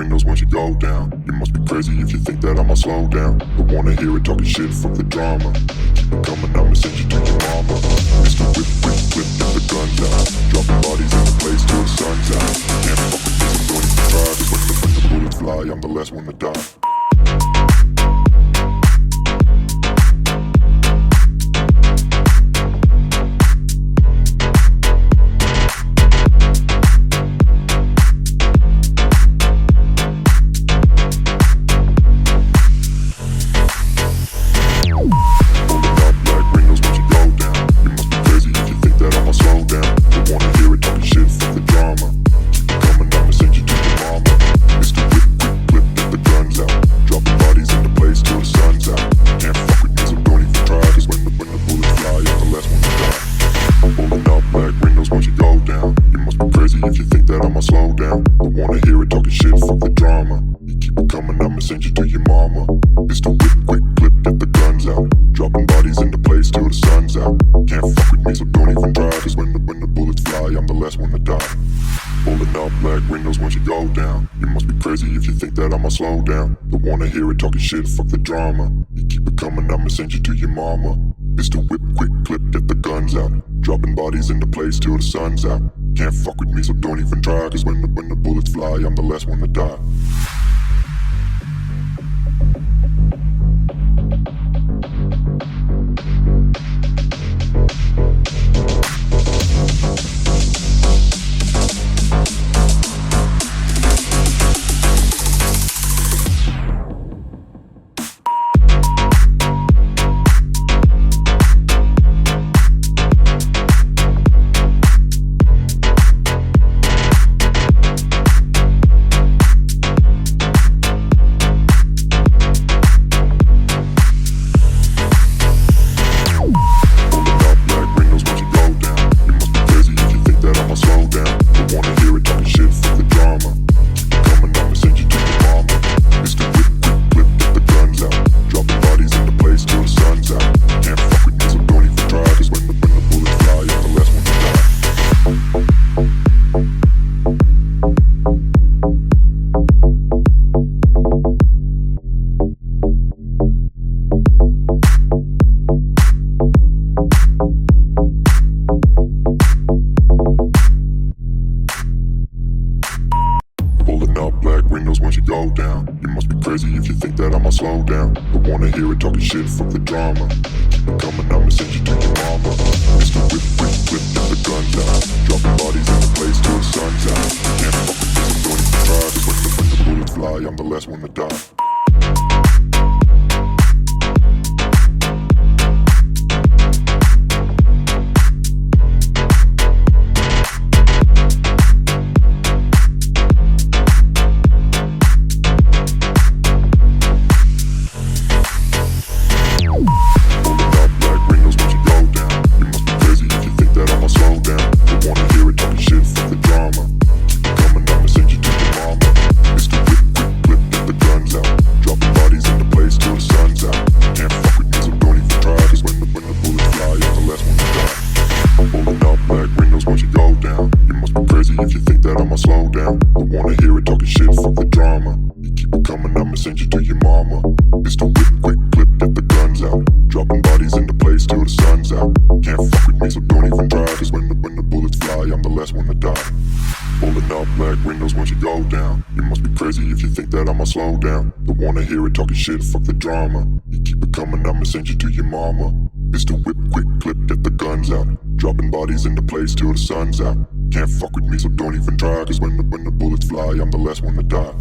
windows once you go down. You must be crazy if you think that I'ma slow down. Don't wanna hear it talking shit, fuck the drama. Keep it coming, I'ma send you to your mama. Mr. Whip, whip, whip, get the guns out. Dropping bodies in the place till the sun's out. Can't fuck with this, I'm going to try. Cause when the bullets fly, I'm the last one to die. If you think that I'ma slow down, don't wanna hear it talking shit, fuck the drama. You keep it coming, I'ma send you to your mama. Pistol whip, quick clip, get the guns out. Dropping bodies into place till the sun's out. Can't fuck with me, so don't even try. Cause when the bullets fly, I'm the last one to die. Pulling up black windows once you go down. You must be crazy if you think that I'ma slow down. Don't wanna hear it talking shit, fuck the drama. You keep it coming, I'ma send you to your mama. Pistol whip, quick clip, get the guns out. Dropping bodies into place till the sun's out. Can't fuck with me, so don't even try. Cause when the bullets fly, I'm the last one to die. Once you go down, you must be crazy if you think that I'ma slow down. Don't wanna hear it talking shit, fuck the drama. Keep it coming, I'ma send you to your mama. Mr. Whip, whip, whip, get the guns out. Dropping bodies in the place till the sun's out. Can't fuck with this, I'm going to try. Cause when the bullets fly, I'm the last one to die. If you think that I'ma slow down, don't wanna hear it talking shit, fuck the drama. You keep it coming, I'ma send you to your mama. Pistol whip, quick clip, get the guns out. Dropping bodies into place till the sun's out. Can't fuck with me, so don't even try. Cause when the bullets fly, I'm the last one to die. Pulling up black windows once you go down. You must be crazy if you think that I'ma slow down. Don't wanna hear it talking shit, fuck the drama. You keep it coming, I'ma send you to your mama. Pistol whip, quick clip, get the guns out. Dropping bodies into place till the sun's out. Can't fuck with me, so don't even try. Cause when the bullets fly, I'm the last one to die.